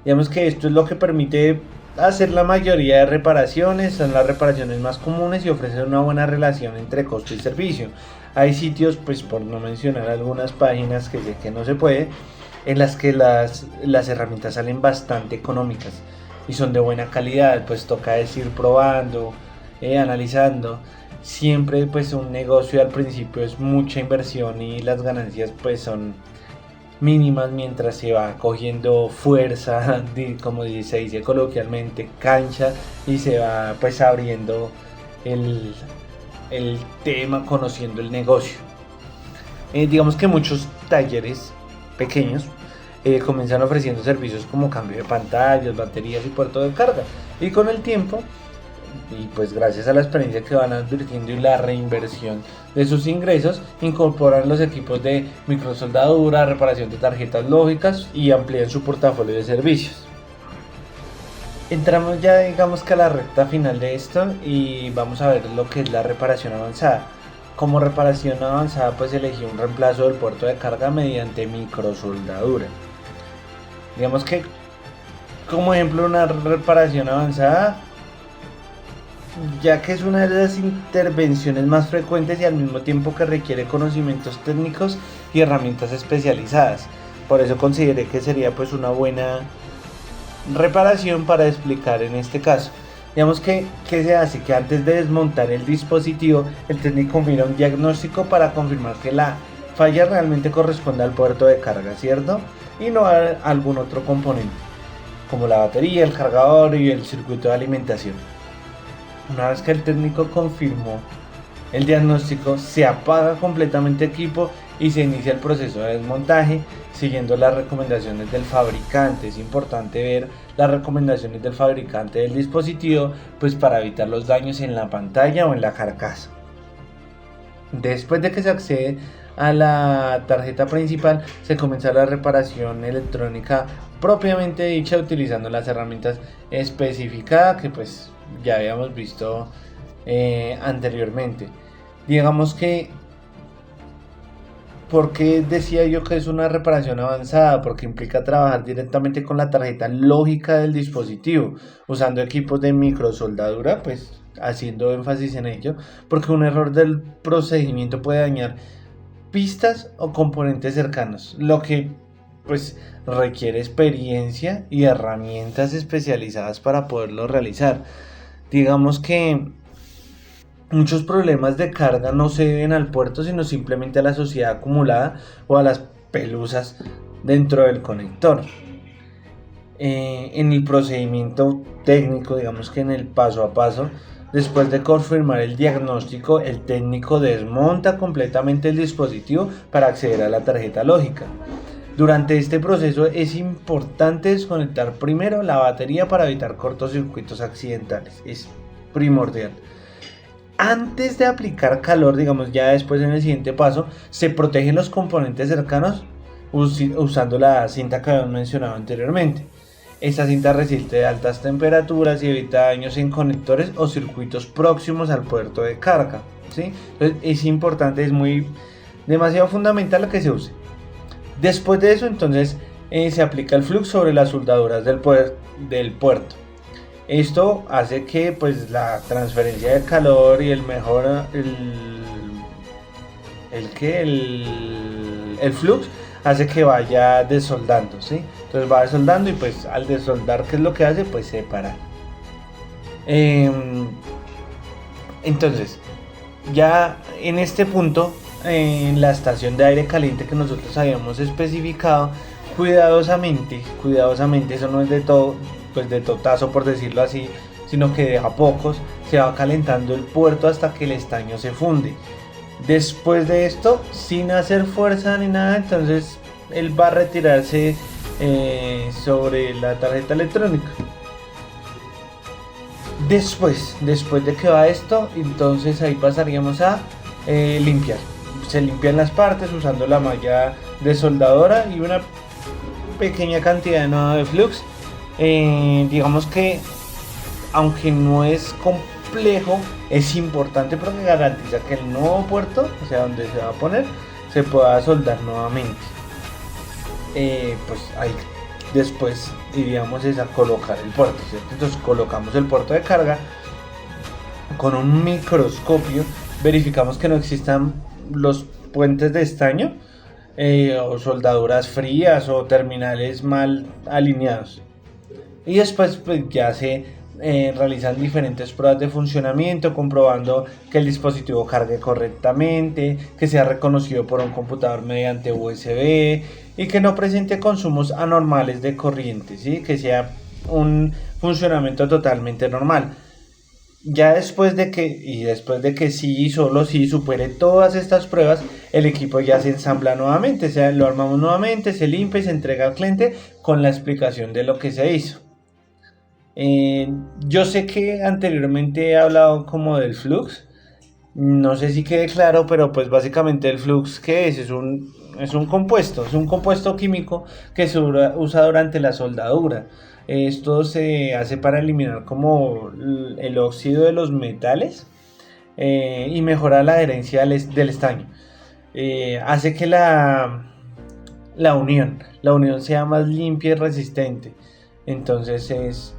Digamos que esto es lo que permite hacer la mayoría de reparaciones, son las reparaciones más comunes y ofrecer una buena relación entre costo y servicio. Hay sitios, pues por no mencionar algunas páginas que sé que no se puede, en las que las herramientas salen bastante económicas y son de buena calidad, pues toca ir probando, analizando. Siempre pues un negocio al principio es mucha inversión y las ganancias pues son mínimas mientras se va cogiendo fuerza, como se dice coloquialmente, cancha, y se va pues abriendo el tema, conociendo el negocio. Digamos que muchos talleres pequeños comienzan ofreciendo servicios como cambio de pantallas, baterías y puertos de carga, y con el tiempo y pues gracias a la experiencia que van advirtiendo y la reinversión de sus ingresos, incorporan los equipos de microsoldadura, reparación de tarjetas lógicas y amplían su portafolio de servicios. Entramos ya digamos que a la recta final de esto y vamos a ver lo que es la reparación avanzada. Como reparación avanzada pues elegí un reemplazo del puerto de carga mediante microsoldadura. Digamos que como ejemplo una reparación avanzada, ya que es una de las intervenciones más frecuentes y al mismo tiempo que requiere conocimientos técnicos y herramientas especializadas. Por eso consideré que sería pues una buena reparación para explicar en este caso. Digamos que se hace que antes de desmontar el dispositivo, el técnico mira un diagnóstico para confirmar que la falla realmente corresponde al puerto de carga, ¿cierto? Y no a algún otro componente, como la batería, el cargador y el circuito de alimentación. Una vez que el técnico confirmó el diagnóstico, se apaga completamente el equipo y se inicia el proceso de desmontaje siguiendo las recomendaciones del fabricante. Es importante ver las recomendaciones del fabricante del dispositivo pues para evitar los daños en la pantalla o en la carcasa. Después de que se accede a la tarjeta principal, se comienza la reparación electrónica propiamente dicha utilizando las herramientas especificadas que pues ya habíamos visto anteriormente. Digamos que ¿por qué decía yo que es una reparación avanzada? Porque implica trabajar directamente con la tarjeta lógica del dispositivo, usando equipos de microsoldadura, pues haciendo énfasis en ello, porque un error del procedimiento puede dañar pistas o componentes cercanos, lo que pues requiere experiencia y herramientas especializadas para poderlo realizar. Digamos que muchos problemas de carga no se deben al puerto, sino simplemente a la suciedad acumulada o a las pelusas dentro del conector. En el procedimiento técnico, digamos que en el paso a paso, después de confirmar el diagnóstico, el técnico desmonta completamente el dispositivo para acceder a la tarjeta lógica. Durante este proceso es importante desconectar primero la batería para evitar cortocircuitos accidentales, es primordial. Antes de aplicar calor, digamos ya después en el siguiente paso, se protegen los componentes cercanos usando la cinta que habíamos mencionado anteriormente. Esta cinta resiste de altas temperaturas y evita daños en conectores o circuitos próximos al puerto de carga, ¿sí? Entonces es importante, es demasiado fundamental que se use. Después de eso, entonces se aplica el flux sobre las soldaduras del puerto. Esto hace que pues la transferencia de calor y el flux hace que vaya desoldando, ¿sí? Entonces va desoldando y pues al desoldar, ¿qué es lo que hace? Pues separa. Entonces, ya en este punto, en la estación de aire caliente que nosotros habíamos especificado, cuidadosamente, eso no es de todo, pues de totazo por decirlo así, sino que de a pocos se va calentando el puerto hasta que el estaño se funde. Después de esto, sin hacer fuerza ni nada, entonces él va a retirarse sobre la tarjeta electrónica. Después de que va esto, entonces ahí pasaríamos a limpiar. Se limpian las partes usando la malla desoldadora y una pequeña cantidad de flux. Digamos que aunque no es complejo, es importante porque garantiza que el nuevo puerto, o sea donde se va a poner, se pueda soldar nuevamente. Pues ahí después iríamos a colocar el puerto, ¿cierto? Entonces colocamos el puerto de carga con un microscopio, verificamos que no existan los puentes de estaño o soldaduras frías o terminales mal alineados, y después pues ya se realizan diferentes pruebas de funcionamiento, comprobando que el dispositivo cargue correctamente, que sea reconocido por un computador mediante USB y que no presente consumos anormales de corriente, ¿sí? Que sea un funcionamiento totalmente normal. Ya después de que sí, solo sí supere todas estas pruebas, el equipo ya se ensambla nuevamente, o sea, lo armamos nuevamente, se limpia y se entrega al cliente con la explicación de lo que se hizo. Yo sé que anteriormente he hablado como del flux, no sé si quede claro, pero pues básicamente el flux, ¿qué es? Es un compuesto químico que se usa durante la soldadura. Esto se hace para eliminar como el óxido de los metales y mejorar la adherencia del estaño. Hace que la unión sea más limpia y resistente. Entonces es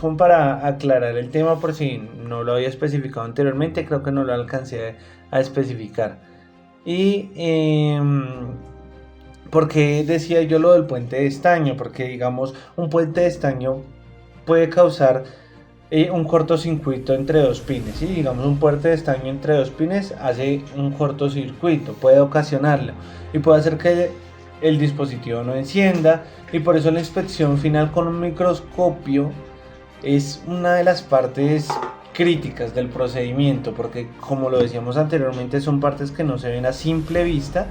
como para aclarar el tema por si no lo había especificado anteriormente, creo que no lo alcancé a especificar. Y ¿por qué decía yo lo del puente de estaño? Porque digamos un puente de estaño puede causar un cortocircuito entre dos pines, ¿sí? Digamos un puente de estaño entre dos pines hace un cortocircuito, puede ocasionarlo y puede hacer que el dispositivo no encienda, y por eso la inspección final con un microscopio es una de las partes críticas del procedimiento, porque como lo decíamos anteriormente, son partes que no se ven a simple vista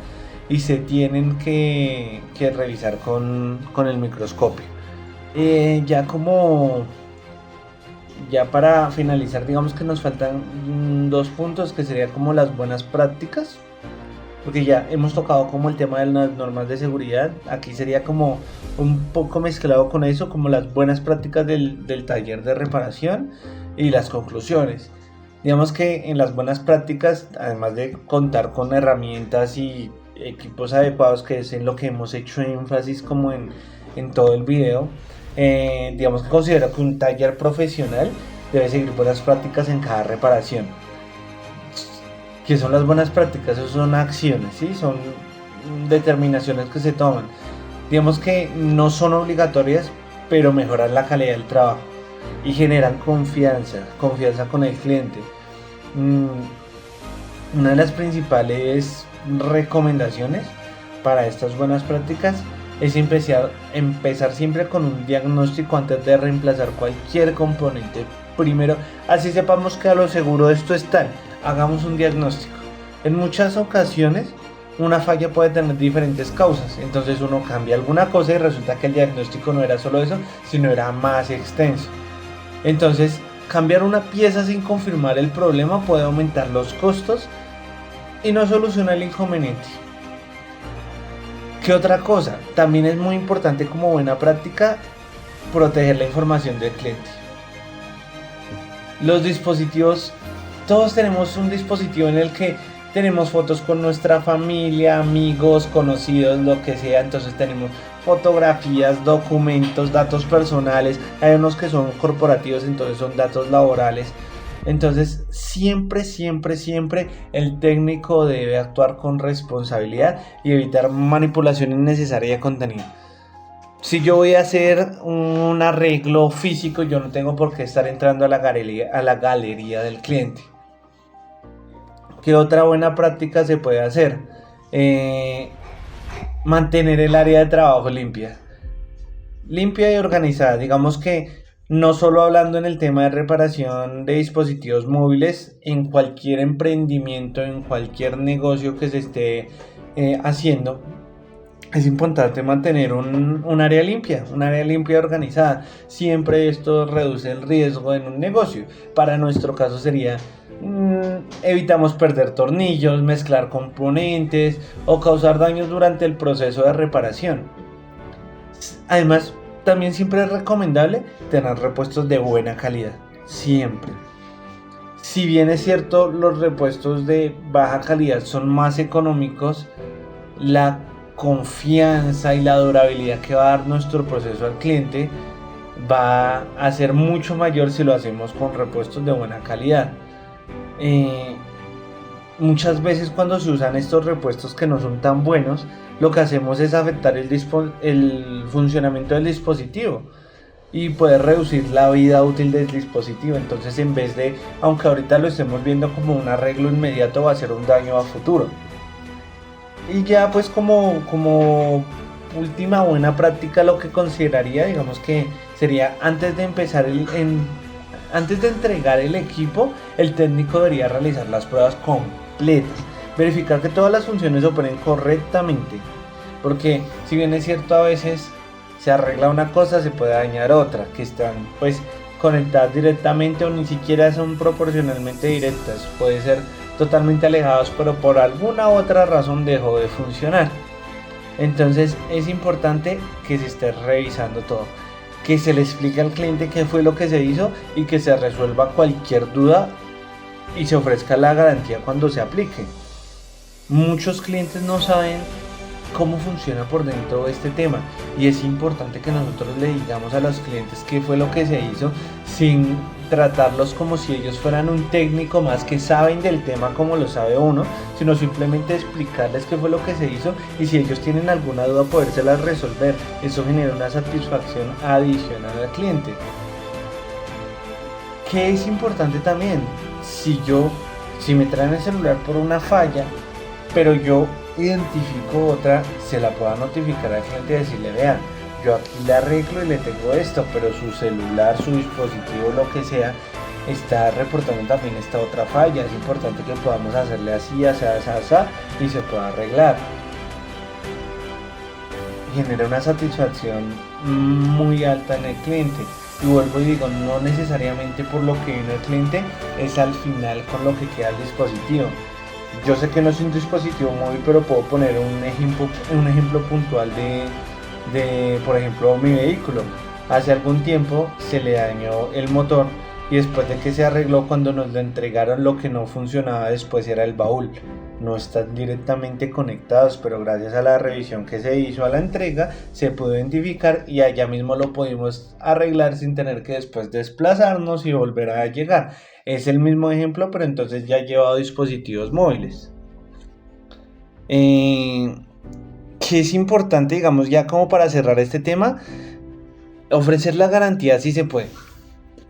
y se tienen que revisar con el microscopio. Ya para finalizar, digamos que nos faltan dos puntos, que sería como las buenas prácticas, porque ya hemos tocado como el tema de las normas de seguridad. Aquí sería como un poco mezclado con eso, como las buenas prácticas del taller de reparación y las conclusiones. Digamos que en las buenas prácticas, además de contar con herramientas y equipos adecuados, que es en lo que hemos hecho énfasis como en todo el video, digamos que considero que un taller profesional debe seguir buenas prácticas en cada reparación. ¿Qué son las buenas prácticas? Eso son acciones, ¿sí? Son determinaciones que se toman. Digamos que no son obligatorias, pero mejoran la calidad del trabajo y generan confianza con el cliente. Una de las principales recomendaciones para estas buenas prácticas es empezar siempre con un diagnóstico antes de reemplazar cualquier componente. Primero, así sepamos que a lo seguro esto es tal, hagamos un diagnóstico. En muchas ocasiones una falla puede tener diferentes causas, entonces uno cambia alguna cosa y resulta que el diagnóstico no era solo eso, sino era más extenso. Entonces, cambiar una pieza sin confirmar el problema puede aumentar los costos y no soluciona el inconveniente. ¿Qué otra cosa? También es muy importante como buena práctica proteger la información del cliente. Los dispositivos, todos tenemos un dispositivo en el que tenemos fotos con nuestra familia, amigos, conocidos, lo que sea. Entonces tenemos fotografías, documentos, datos personales. Hay unos que son corporativos, entonces son datos laborales. Entonces siempre el técnico debe actuar con responsabilidad y evitar manipulación innecesaria de contenido. Si yo voy a hacer un arreglo físico, yo no tengo por qué estar entrando a la galería del cliente. ¿Qué otra buena práctica se puede hacer? Mantener el área de trabajo limpia y organizada. Digamos que no solo hablando en el tema de reparación de dispositivos móviles, en cualquier emprendimiento, en cualquier negocio que se esté haciendo, es importante mantener un área limpia y organizada. Siempre esto reduce el riesgo en un negocio. Para nuestro caso sería evitamos perder tornillos, mezclar componentes o causar daños durante el proceso de reparación. Además, también siempre es recomendable tener repuestos de buena calidad, siempre. Si bien es cierto, los repuestos de baja calidad son más económicos, la confianza y la durabilidad que va a dar nuestro proceso al cliente va a ser mucho mayor si lo hacemos con repuestos de buena calidad. Muchas veces cuando se usan estos repuestos que no son tan buenos, lo que hacemos es afectar el funcionamiento del dispositivo y poder reducir la vida útil del dispositivo. Entonces, en vez de, aunque ahorita lo estemos viendo como un arreglo inmediato, va a ser un daño a futuro. Y ya pues como última buena práctica, lo que consideraría, digamos que sería antes de entregar el equipo, el técnico debería realizar las pruebas completas, verificar que todas las funciones operen correctamente, porque si bien es cierto, a veces se arregla una cosa, se puede dañar otra, que están pues conectadas directamente o ni siquiera son proporcionalmente directas, puede ser totalmente alejados, pero por alguna otra razón dejó de funcionar. Entonces es importante que se esté revisando todo, que se le explique al cliente qué fue lo que se hizo y que se resuelva cualquier duda y se ofrezca la garantía cuando se aplique. Muchos clientes no saben cómo funciona por dentro este tema y es importante que nosotros le digamos a los clientes qué fue lo que se hizo, sin tratarlos como si ellos fueran un técnico más que saben del tema como lo sabe uno, sino simplemente explicarles qué fue lo que se hizo y si ellos tienen alguna duda podérselas resolver. Eso genera una satisfacción adicional al cliente. ¿Qué es importante también? Si me traen el celular por una falla, pero yo identifico otra, se la pueda notificar al cliente y decirle: vean, yo aquí le arreglo y le tengo esto, pero su celular, su dispositivo, lo que sea, está reportando también esta otra falla. Es importante que podamos hacerle así, y se pueda arreglar. Genera una satisfacción muy alta en el cliente. Y vuelvo y digo, no necesariamente por lo que vino el cliente es al final con lo que queda el dispositivo. Yo sé que no es un dispositivo móvil, pero puedo poner un ejemplo puntual de, por ejemplo, mi vehículo. Hace algún tiempo se le dañó el motor y después de que se arregló, cuando nos lo entregaron, lo que no funcionaba después era el baúl. No están directamente conectados, pero gracias a la revisión que se hizo a la entrega se pudo identificar y allá mismo lo pudimos arreglar sin tener que después desplazarnos y volver a llegar. Es el mismo ejemplo, pero entonces ya llevado dispositivos móviles. Que es importante, digamos, ya como para cerrar este tema, ofrecer la garantía si se puede.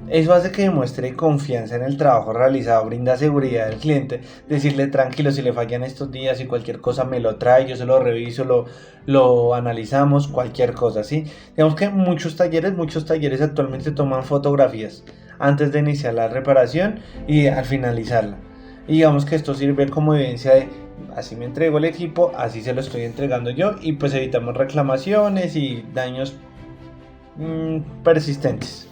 Eso hace que demuestre confianza en el trabajo realizado, brinda seguridad al cliente, decirle tranquilo si le fallan estos días y cualquier cosa me lo trae, yo se lo reviso, lo analizamos, cualquier cosa, ¿sí? Digamos que muchos talleres actualmente toman fotografías antes de iniciar la reparación y al finalizarla. Y digamos que esto sirve como evidencia de así me entrego el equipo, así se lo estoy entregando yo y pues evitamos reclamaciones y daños persistentes.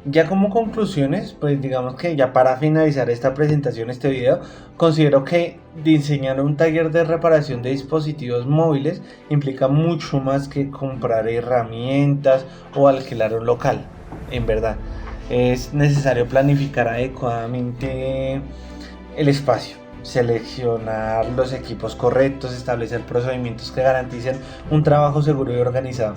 Ya como conclusiones, pues digamos que ya para finalizar esta presentación, este video, considero que diseñar un taller de reparación de dispositivos móviles implica mucho más que comprar herramientas o alquilar un local. En verdad, es necesario planificar adecuadamente el espacio, seleccionar los equipos correctos, establecer procedimientos que garanticen un trabajo seguro y organizado.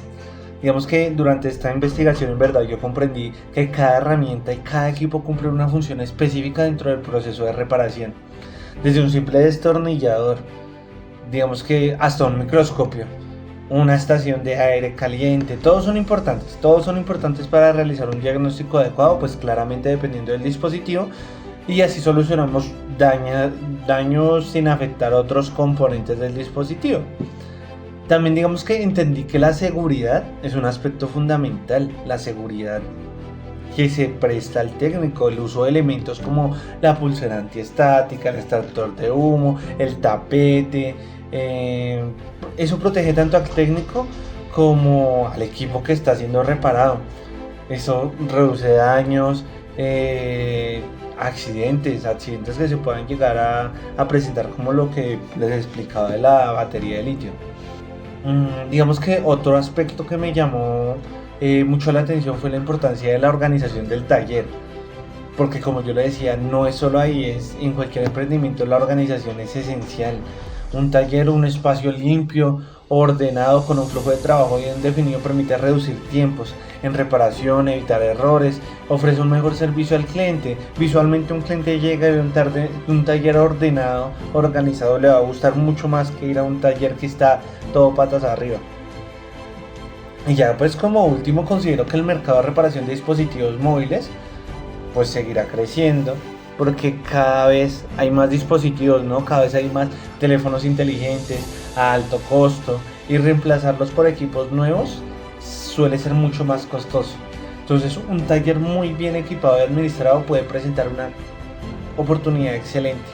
Digamos que durante esta investigación en verdad yo comprendí que cada herramienta y cada equipo cumple una función específica dentro del proceso de reparación. Desde un simple destornillador, digamos que hasta un microscopio, una estación de aire caliente, todos son importantes para realizar un diagnóstico adecuado, pues claramente dependiendo del dispositivo, y así solucionamos daños sin afectar otros componentes del dispositivo. También digamos que entendí que la seguridad es un aspecto fundamental, la seguridad que se presta al técnico, el uso de elementos como la pulsera antiestática, el extractor de humo, el tapete, eso protege tanto al técnico como al equipo que está siendo reparado. Eso reduce daños, accidentes que se puedan llegar a presentar, como lo que les explicaba de la batería de litio. Digamos que otro aspecto que me llamó mucho la atención fue la importancia de la organización del taller, porque como yo le decía, no es solo ahí, es en cualquier emprendimiento la organización es esencial. Un taller, un espacio limpio, ordenado, con un flujo de trabajo bien definido permite reducir tiempos en reparación, evitar errores, ofrece un mejor servicio al cliente. Visualmente un cliente llega y ve un taller ordenado, organizado, le va a gustar mucho más que ir a un taller que está todo patas arriba. Y ya pues como último considero que el mercado de reparación de dispositivos móviles pues seguirá creciendo, porque cada vez hay más dispositivos, ¿no? Cada vez hay más teléfonos inteligentes a alto costo y reemplazarlos por equipos nuevos suele ser mucho más costoso. Entonces un taller muy bien equipado y administrado puede presentar una oportunidad excelente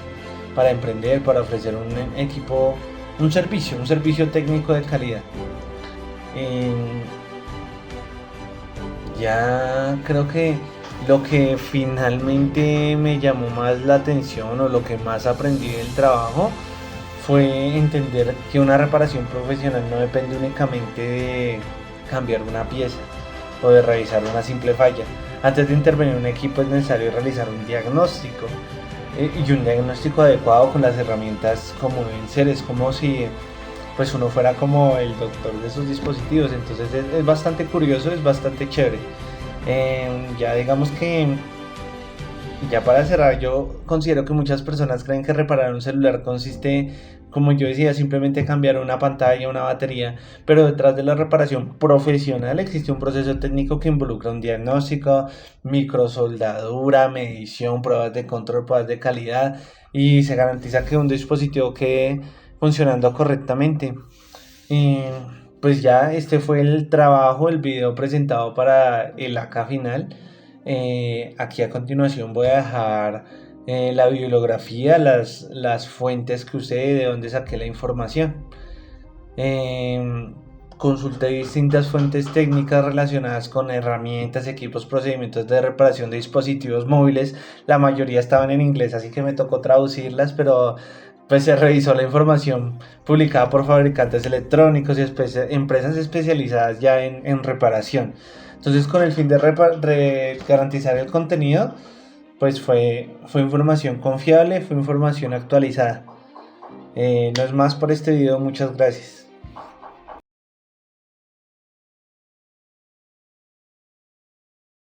para emprender, para ofrecer un equipo, un servicio técnico de calidad. Ya creo que lo que finalmente me llamó más la atención o lo que más aprendí del trabajo fue entender que una reparación profesional no depende únicamente de cambiar una pieza o de revisar una simple falla. Antes de intervenir en un equipo es necesario realizar un diagnóstico y un diagnóstico adecuado con las herramientas como deben ser. Es como si pues uno fuera como el doctor de esos dispositivos. Entonces es bastante curioso, es bastante chévere. Ya digamos que ya para cerrar, yo considero que muchas personas creen que reparar un celular consiste, como yo decía, simplemente cambiar una pantalla, una batería, pero detrás de la reparación profesional existe un proceso técnico que involucra un diagnóstico, microsoldadura, medición, pruebas de control, pruebas de calidad, y se garantiza que un dispositivo quede funcionando correctamente. Pues ya este fue el trabajo, el video presentado para el AK final. Aquí a continuación voy a dejar la bibliografía, las fuentes que usé, de dónde saqué la información. Consulté distintas fuentes técnicas relacionadas con herramientas, equipos, procedimientos de reparación de dispositivos móviles. La mayoría estaban en inglés, así que me tocó traducirlas, pero pues se revisó la información publicada por fabricantes electrónicos y empresas especializadas ya en reparación. Entonces, con el fin de garantizar el contenido, pues fue información confiable, fue información actualizada. No es más por este video, muchas gracias.